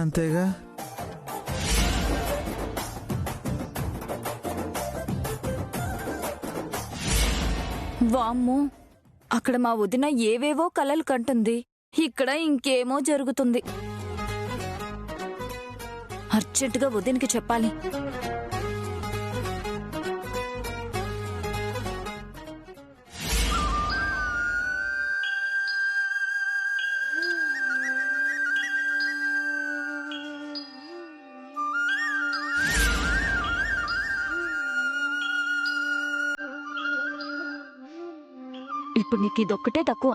అంతేగా. వామ్మో, అక్కడ మా వదిన ఏవేవో కలలు కంటుంది, ఇక్కడ ఇంకేమో జరుగుతుంది. అర్జెంటుగా వదినకి చెప్పాలి. ఇప్పుడు నీకు ఇదొక్కటే తక్కువ.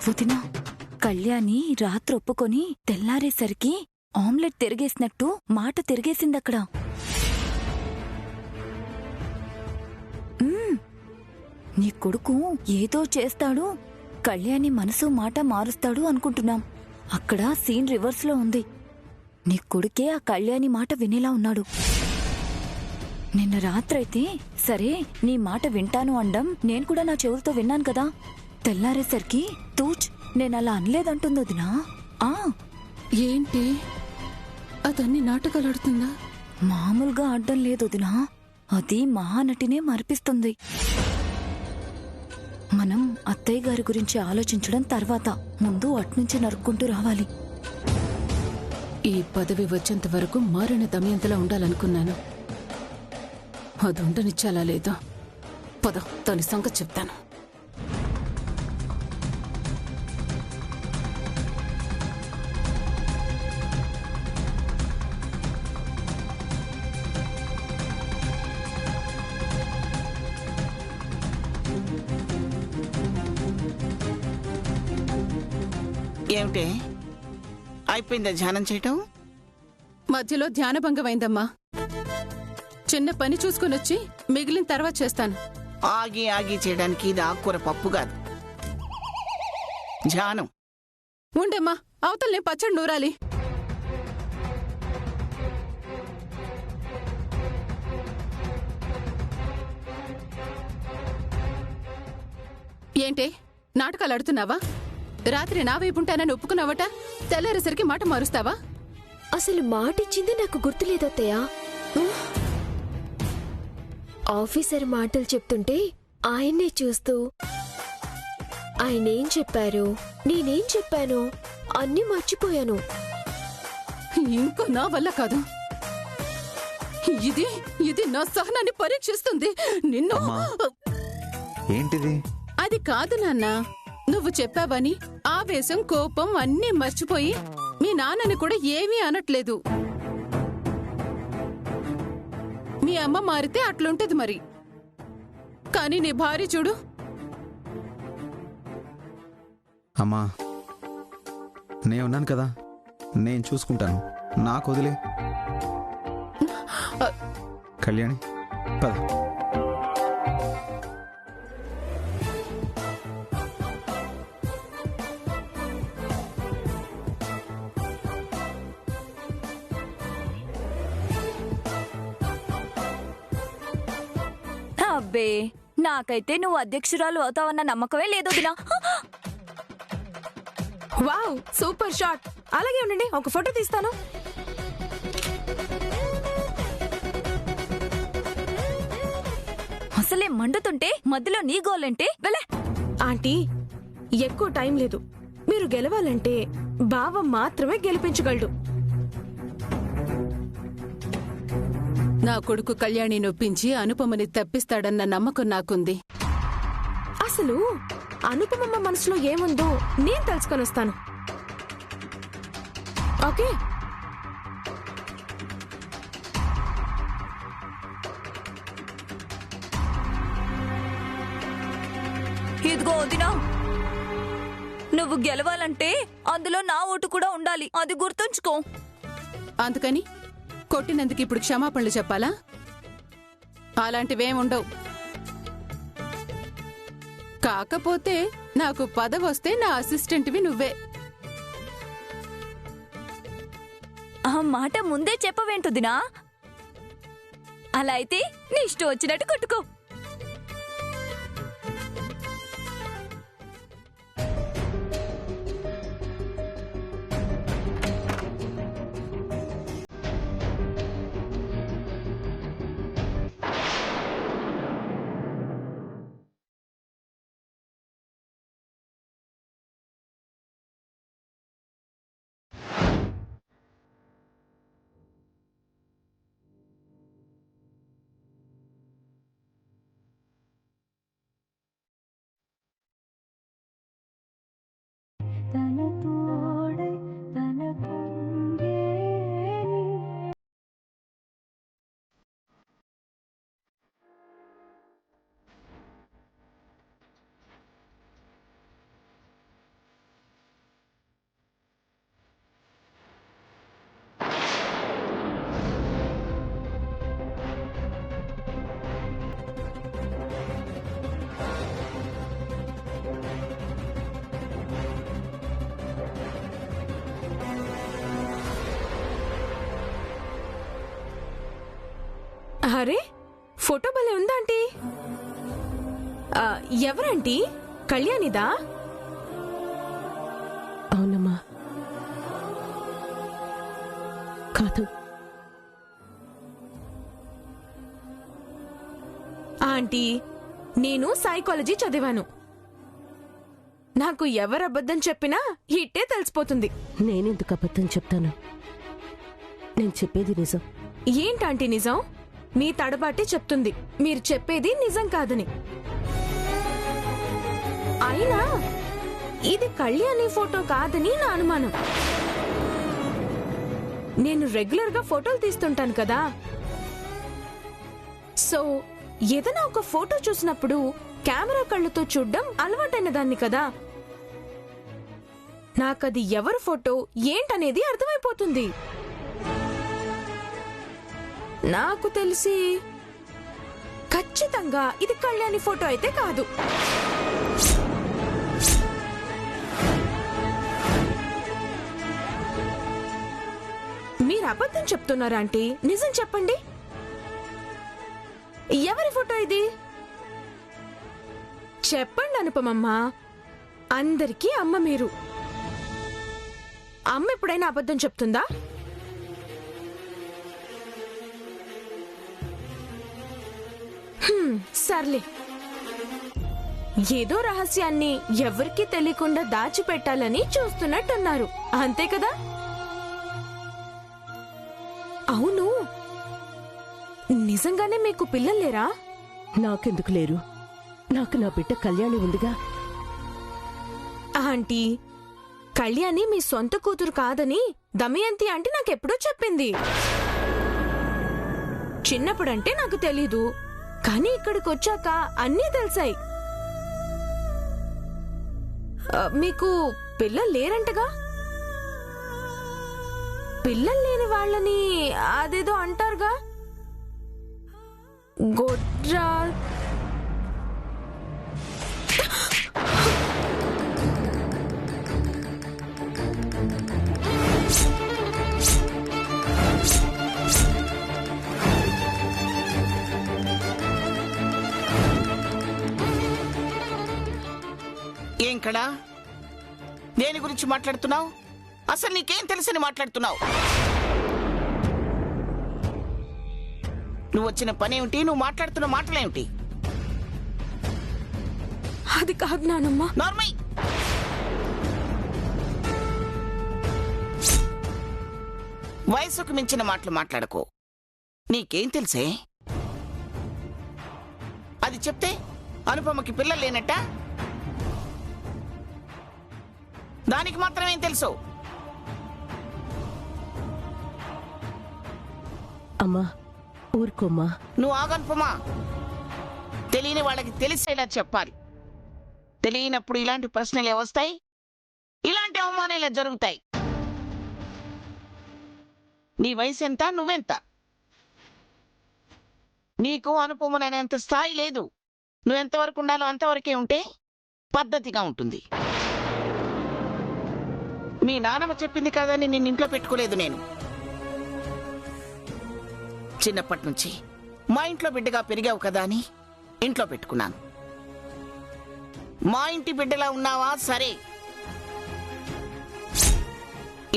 వదినా, కళ్యాణి రాత్రి ఒప్పుకొని తెల్లారేసరికి ఆమ్లెట్ తిరిగేసినట్టు మాట తిరిగేసిందక్కడ. నీ కొడుకు ఏదో చేస్తాడు, కళ్యాణి మనసు మాట మారుస్తాడు అనుకుంటున్నాం. అక్కడ సీన్ రివర్స్ లో ఉంది. నీ కొడుకే ఆ కళ్యాణి మాట వినేలా ఉన్నాడు. నిన్న రాత్రైతే సరే నీ మాట వింటాను అండం నేను కూడా నా చెవులతో విన్నాను కదా. తెల్లారేసరికి తూచ్ నేనలా అనలేదంటుంది వదినా. ఏంటి అదన్ని నాటకాలు ఆడుతుందా? మామూలుగా ఆడ్డం లేదు వదినా, అది మహానటినే మరిపిస్తుంది. మనం అత్తయ్య గారి గురించి ఆలోచించడం తర్వాత, ముందు అట్నుంచి నరుక్కుంటూ రావాలి. ఈ పదవి వచ్చేంత వరకు మారిన దమయంతలా ఉండాలనుకున్నాను. అది ఉండనిచ్చాలా లేదో. పద, దాని సంగతి చెప్తాను. ఏమిటే అయిపోయిందా ధ్యానం చేయటం? మధ్యలో ధ్యానభంగమైందమ్మా. చిన్న పని చూసుకునొచ్చి మిగిలిన తర్వాత చేస్తాను. ఆగి ఆగి చేయడానికి ఇది ఆకుకూర పప్పు కాదు, ధ్యానం. ఉండమ్మా, అవతలనే పచ్చడి నూరాలి. ఏంటే నాటకాలు ఆడుతున్నావా? రాత్రి నా వైపుంటానని ఒప్పుకున్నావట, తెల్లారేసరికి మాట మారుస్తావా? అసలు మాటిచ్చింది నాకు గుర్తులేదత్తయ్యా. ఆఫీసర్ మాటలు చెప్తుంటే ఆయన్నే చూస్తూ ఆయనేం చెప్పారు, నేనేం చెప్పాను అన్నీ మర్చిపోయాను. ఇంకో నా వల్ల కాదు. ఇది నా సహనాన్ని పరీక్షిస్తుంది. నిన్ను ఏంటిది? అది కాదు నాన్న, నువ్వు చెప్పావని ఆవేశం కోపం అన్నీ మర్చిపోయి మీ నాన్నని కూడా ఏమీ అనట్లేదు. మీ అమ్మ మారితే అట్లుంటది మరి. కానీ నీ భార్య చూడు. అమ్మా, నేనున్నాను కదా, నేను చూసుకుంటాను. నాకు వదిలే. కళ్యాణి పద. అబ్బే, నాకైతే నువ్వు అధ్యక్షురాలు అవుతావన్న నమ్మకమే లేదు వదినా. Wow, super shot. అలాగే ఉండండి, ఒక ఫోటో తీస్తాను. అసలే మండుతుంటే మధ్యలో నీ గోలంటే వెళ్ళే. ఆంటీ, ఎక్కువ టైం లేదు. మీరు గెలవాలంటే బావ మాత్రమే గెలిపించగలడు. నా కొడుకు కళ్యాణి నొప్పించి అనుపమని తప్పిస్తాడన్న నమ్మకం నాకుంది. అసలు అనుపమమ్మ మనసులో ఏముందో నేను తెలుసుకొని వస్తాను. ఓకే? ఇదిగో వదినా, నువ్వు గెలవాలంటే అందులో నా ఓటు కూడా ఉండాలి, అది గుర్తుంచుకో. అందుకని కొట్టినందుకు ఇప్పుడు క్షమాపణలు చెప్పాలా? అలాంటివేముండవు. కాకపోతే నాకు పదవొస్తే నా అసిస్టెంట్వి నువ్వే. ఆ మాట ముందే చెప్పవేంటుదినా? అలా అయితే నీ ఇష్టం వచ్చినట్టు కొట్టుకో. అరే, ఫోటో భలే ఉందా ఆంటీ? ఎవరంటీ? కళ్యాణిదా? అవునమ్మా. కాదు, ఆంటీ, నేను సైకాలజీ చదివాను. నాకు ఎవరు అబద్ధం చెప్పినా ఇట్టే తెలిసిపోతుంది. నేనెందుకు అబద్ధం చెప్తాను? నేను చెప్పేది నిజం. ఏంటాంటీ నిజం? మీ తడబాటే చెప్తుంది మీరు చెప్పేది నిజం కాదని. అయినా ఇది కళ్యాణి ఫోటో కాదని నా అనుమానం. నేను రెగ్యులర్ గా ఫోటోలు తీస్తుంటాను కదా, సో ఏదైనా ఒక ఫోటో చూసినప్పుడు కెమెరా కళ్ళతో చూడ్డం అలవాటైన దాన్ని కదా. నాకది ఎవరి ఫోటో ఏంటనేది అర్థమైపోతుంది. నాకు తెలిసి ఖచ్చితంగా ఇది కళ్యాణి ఫోటో అయితే కాదు. మీరు అబద్ధం చెప్తున్నారా ఆంటీ? నిజం చెప్పండి, ఎవరి ఫోటో ఇది? చెప్పండి అనుపమమ్మ, అందరికీ అమ్మ మీరు. అమ్మ ఎప్పుడైనా అబద్ధం చెప్తుందా? సర్లే, ఏదో రహస్యాన్ని ఎవరికీ తెలియకుండా దాచిపెట్టాలని చూస్తున్నట్టున్నారు, అంతే కదా? అవును, నిజంగానే మీకు పిల్లలేరా? నాకెందుకు లేరు? నాకు నా బిడ్డ కళ్యాణి ఉందిగా. ఆంటీ, కళ్యాణి మీ సొంత కూతురు కాదని దమయంతి ఆంటీ నాకెప్పుడో చెప్పింది. చిన్నప్పుడంటే నాకు తెలీదు, కానీ ఇక్కడికి వచ్చాక అన్నీ తెలిసాయి. మీకు పిల్లలు లేరంటగా? పిల్లలు లేని వాళ్ళని అదేదో అంటారుగా, గొడ్రా. ఏం కడా? దేని గురించి మాట్లాడుతున్నావు? అసలు నీకేం తెలుసని మాట్లాడుతున్నావు? నువ్వు వచ్చిన పనేమిటి? నువ్వు మాట్లాడుతున్న మాటలేమిటి? అది కాదు నానమ్మా. నార్మల్, వయసుకు మించిన మాటలు మాట్లాడకు. నీకేం తెలుసే? అది చెప్తే అనుపమకి పిల్లలు లేనట్ట? దానికి మాత్రమేం తెలుసు? అమ్మా, ఊరుకోమ్మా. నువ్వు ఆగనుపమా. తెలియని వాళ్ళకి తెలిసేలా చెప్పాలి. తెలియనప్పుడు ఇలాంటి ప్రశ్నలే వస్తాయి, ఇలాంటి అవమానాలే జరుగుతాయి. నీ వయసు ఎంత? నువ్వెంత? నీకు అనుపమనేంత స్థాయి లేదు. నువ్వెంతవరకు ఉండాలో అంతవరకే ఉంటే పద్ధతిగా ఉంటుంది. మీ నాన్నమ్మ చెప్పింది కదని నిన్ను ఇంట్లో పెట్టుకోలేదు నేను. చిన్నప్పటి నుంచి మా ఇంట్లో బిడ్డగా పెరిగావు కదా అని ఇంట్లో పెట్టుకున్నాను. మా ఇంటి బిడ్డలా ఉన్నావా? సరే.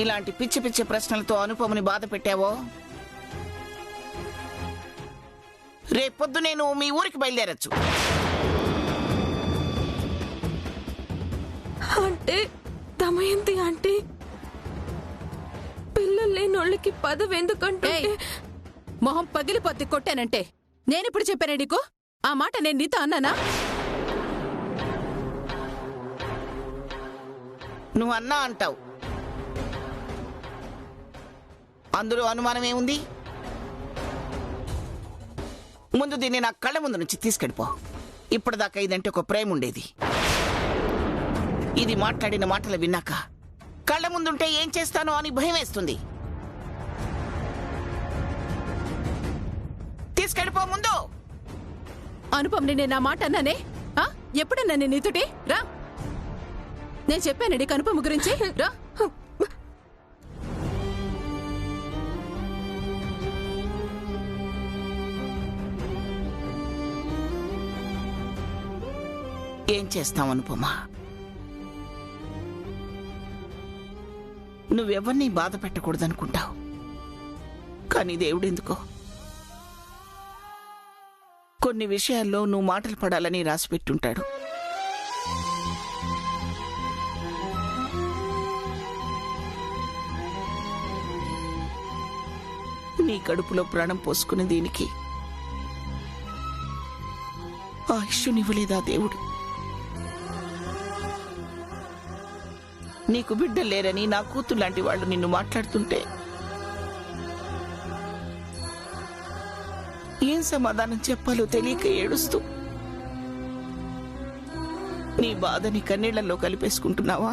ఇలాంటి పిచ్చి పిచ్చి ప్రశ్నలతో అనుపమని బాధ పెట్టావో రేపొద్దు నేను మీ ఊరికి బయలుదేరచ్చు. అంటే దమయంతి ఆంటీ పిల్లలు లేనోళ్ళకి పదవి ఎందుకంటే ఏయ్, మొహం పగిలిపోద్ది కొట్టానంటే. నేనిప్పుడు చెప్పానే నీకు ఆ మాట? నేను నీతో అన్నానా? నువ్వు అన్నా అంటావు, అందులో అనుమానం ఏముంది? ముందు దీన్ని నా కళ్ళ ముందు నుంచి తీసుకెళ్ళిపో. ఇప్పటిదాకా ఇదంటే ఒక ప్రేమ ఉండేది. ఇది మాట్లాడిన మాటలు విన్నాక కళ్ళ ముందుంటే ఏం చేస్తానో అని భయం వేస్తుంది. తీసుకెళ్ళిపో ముందు. అనుపమ్ని నేను ఆ మాట అన్నానే? ఎప్పుడన్నా నేను నీతోటి? రా, నేను చెప్పానండి అనుపమ గురించి. రా. ఏం చేస్తావు అనుపమా? నువ్వెవరినీ బాధ పెట్టకూడదనుకుంటావు, కానీ దేవుడెందుకో కొన్ని విషయాల్లో నువ్వు మాటలు పడాలని రాసిపెట్టుంటాడు. నీ కడుపులో ప్రాణం పోసుకునే దీనికి ఆయుష్నివ్వలేదా దేవుడు? నీకు బిడ్డలు లేరని నా కూతురు లాంటి వాళ్ళు నిన్ను మాట్లాడుతుంటే ఏం సమాధానం చెప్పాలో తెలియక ఏడుస్తూ నీ బాధని కన్నీళ్లలో కలిపేసుకుంటున్నావా?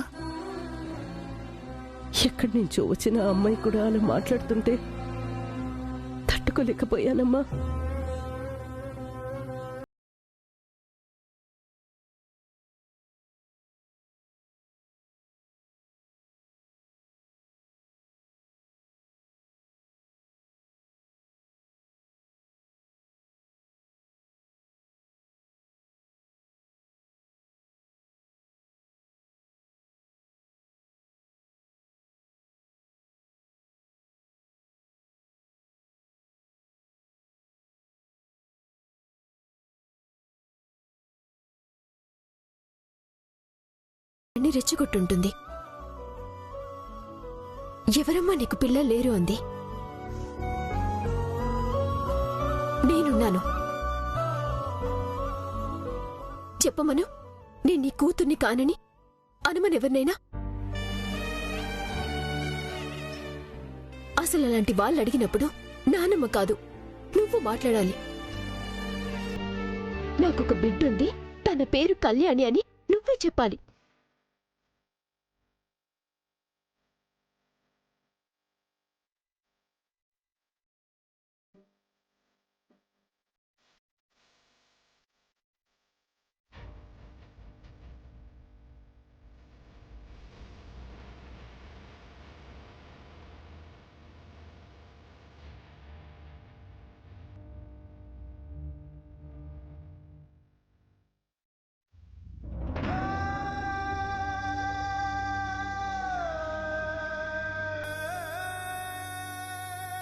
ఎక్కడి నుంచో వచ్చిన ఆ అమ్మాయి కూడా అలా మాట్లాడుతుంటే తట్టుకోలేకపోయానమ్మా. అన్ని రెచ్చగొట్టుంటుంది. ఎవరమ్మా నీకు పిల్లలు లేరు అంది? నేనున్నాను, చెప్పమను. నేను నీ కూతుర్ని కానని అనుమనెవరినైనా? అసలు అలాంటి వాళ్ళు అడిగినప్పుడు నానమ్మ కాదు నువ్వు మాట్లాడాలి. నాకొక బిడ్డుంది, తన పేరు కళ్యాణి అని నువ్వే చెప్పాలి.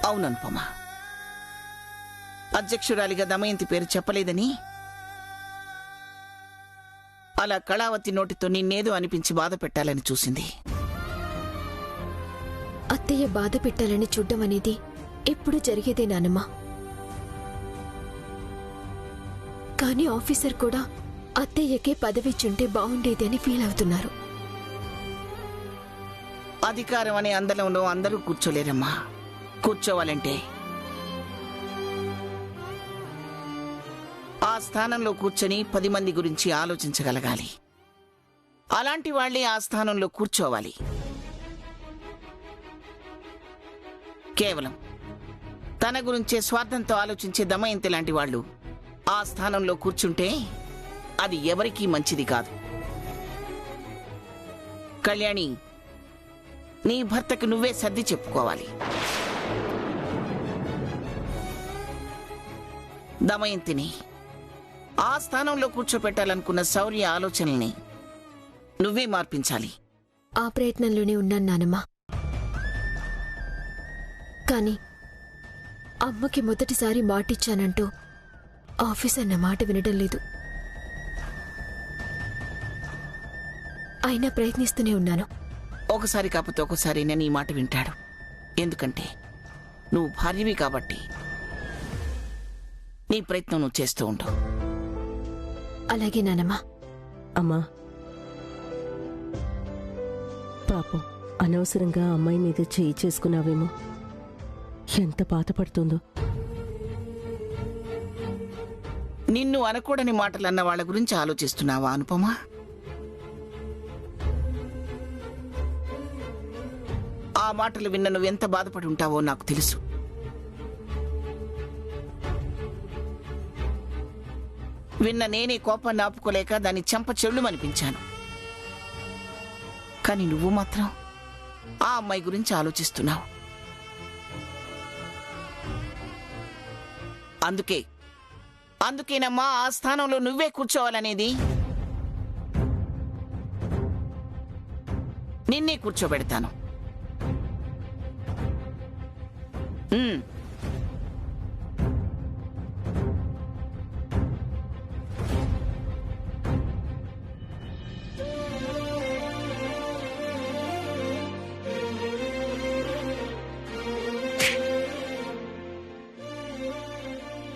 అవుననుపమా, అధ్యక్షురాలిగా దమయంతి పేరు చెప్పలేదని అలా కళావతి నోటితో నిన్నేదో అనిపించి బాధ పెట్టాలని చూసింది. అత్తయ్య బాధ పెట్టాలని చూడ్డం అనేది ఎప్పుడు జరిగేదే నానమ్మా. కానీ ఆఫీసర్ కూడా అత్తయ్యకే పదవిచ్చుంటే బాగుండేది అని ఫీల్ అవుతున్నారు. అధికారం అనే అందలంలో అందరూ కూర్చోలేరమ్మా. కూర్చోవాలంటే ఆ స్థానంలో కూర్చొని 10 మంది గురించి ఆలోచించగలగాలి. అలాంటి వాళ్లే ఆ స్థానంలో కూర్చోవాలి. కేవలం తన గురించే స్వార్థంతో ఆలోచించే దమయంతి లాంటి వాళ్ళు ఆ స్థానంలో కూర్చుంటే అది ఎవరికీ మంచిది కాదు. కళ్యాణి, నీ భర్తకి నువ్వే సర్ది చెప్పుకోవాలి. దమయంతిని ఆ స్థానంలో కూర్చోపెట్టాలనుకున్న శౌర్య ఆలోచనల్ని నువ్వే మార్పించాలి. ఆ ప్రయత్నంలోనే ఉన్నాను నానమ్మ. కానీ అమ్మకి మొదటిసారి మాటిచ్చానంటూ ఆఫీసర్ నా మాట వినడం లేదు. అయినా ప్రయత్నిస్తూనే ఉన్నాను. ఒకసారి కాకపోతే ఒకసారి నేను ఈ మాట వింటాడు. ఎందుకంటే నువ్వు భార్యవి కాబట్టి. నీ ప్రయత్నం నువ్వు చేస్తూ ఉండు. అలాగే నానమ్మ. అమ్మా, పాపం అనవసరంగా అమ్మాయి మీద చేయి చేసుకున్నావేమో. ఎంత బాధపడుతుందో. నిన్ను అనకూడని మాటలు అన్న వాళ్ళ గురించి ఆలోచిస్తున్నావా అనుపమా? ఆ మాటలు విన్న నువ్వెంత బాధపడి ఉంటావో నాకు తెలుసు. విన్న నేనే కోపాన్ని ఆపుకోలేక దాన్ని చెంప చెళ్ళుమనిపించాను. కానీ నువ్వు మాత్రం ఆ అమ్మాయి గురించి ఆలోచిస్తున్నావు. అందుకేనమ్మా ఆ స్థానంలో నువ్వే కూర్చోవాలనేది. నిన్నే కూర్చోబెడతాను.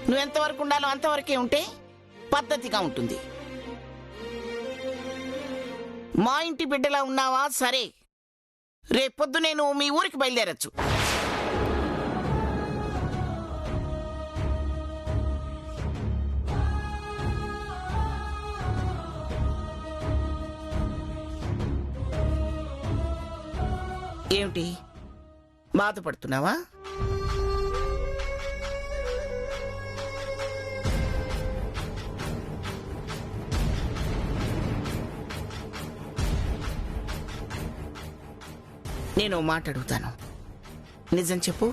నువ్వెంతవరకు ఉండాలో అంతవరకే ఉంటే పద్ధతిగా ఉంటుంది. మా ఇంటి బిడ్డలా ఉన్నావా? సరే, రేపొద్దు నేను మీ ఊరికి బయలుదేరచ్చు. ఏమిటి బాధపడుతున్నావా? నేను మాట అడుగుతాను, నిజం చెప్పు.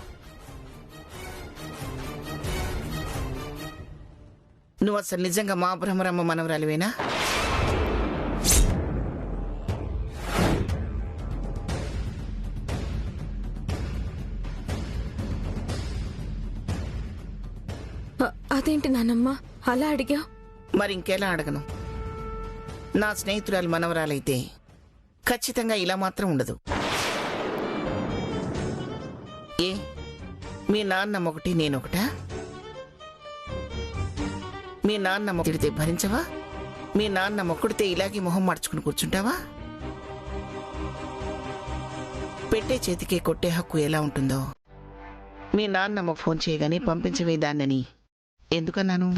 నువ్వు అసలు నిజంగా మా బ్రహ్మరమ్మ మనవరాలివేనా? అదేంటి నానమ్మ అలా అడిగా? మరి ఇంకెలా అడగను? నా స్నేహితురాలు మనవరాలైతే ఖచ్చితంగా ఇలా మాత్రం ఉండదు. ఏ, మీ నాన్నమ్మ ఒకటి నేనొకటా? మీ నాన్నమ్మ తిడితే భరించవా? మీ నాన్నమ్మ కొడితే ఇలాగే మొహం మార్చుకుని కూర్చుంటావా? పెట్టే చేతికే కొట్టే హక్కు ఎలా ఉంటుందో మీ నాన్నమ్మ ఫోన్ చేయగానే పంపించవేదాన్నని ఎందుకన్నాను?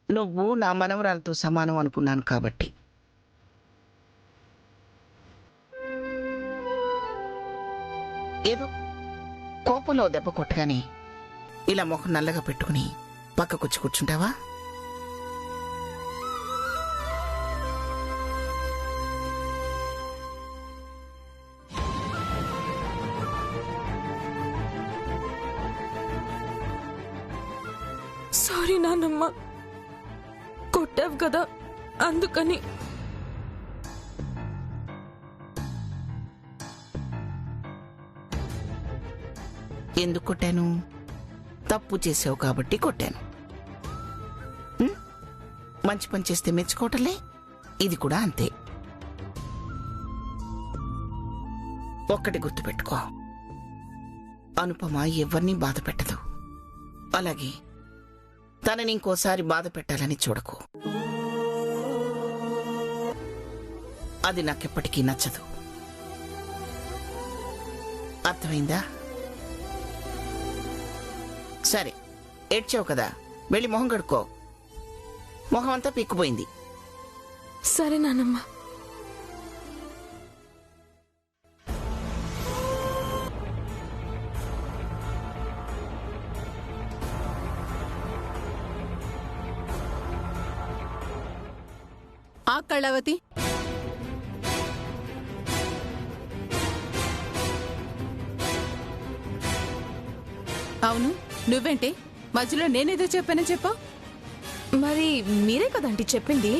నువ్వు నా మనవరాలతో సమానం అనుకున్నాను కాబట్టి. ఏదో కోపంలో దెబ్బ కొట్టగానే ఇలా ముఖం నల్లగా పెట్టుకుని పక్కకొచ్చి కూర్చుంటావా? సారీ నానమ్మ, కొట్టావు కదా అందుకని. ఎందుకు కొట్టాను? తప్పు చేసావు కాబట్టి కొట్టాను. మంచి పని చేస్తే మెచ్చుకోవటలే, ఇది కూడా అంతే. ఒక్కటి గుర్తుపెట్టుకో, అనుపమ ఎవరినీ బాధ పెట్టదు. అలాగే తనని ఇంకోసారి బాధ పెట్టాలని చూడకు. అది నాకెప్పటికీ నచ్చదు. అర్థమైందా? సరే, ఏడ్చావు కదా, వెళ్ళి మొహం కడుక్కో. మొహం అంతా పీక్కుపోయింది. సరే నానమ్మ. ఆ కళావతి. అవును, నువ్వేంటి మధ్యలో నేనేదో చెప్పానని చెప్పావు? మరి మీరే కదండి చెప్పింది.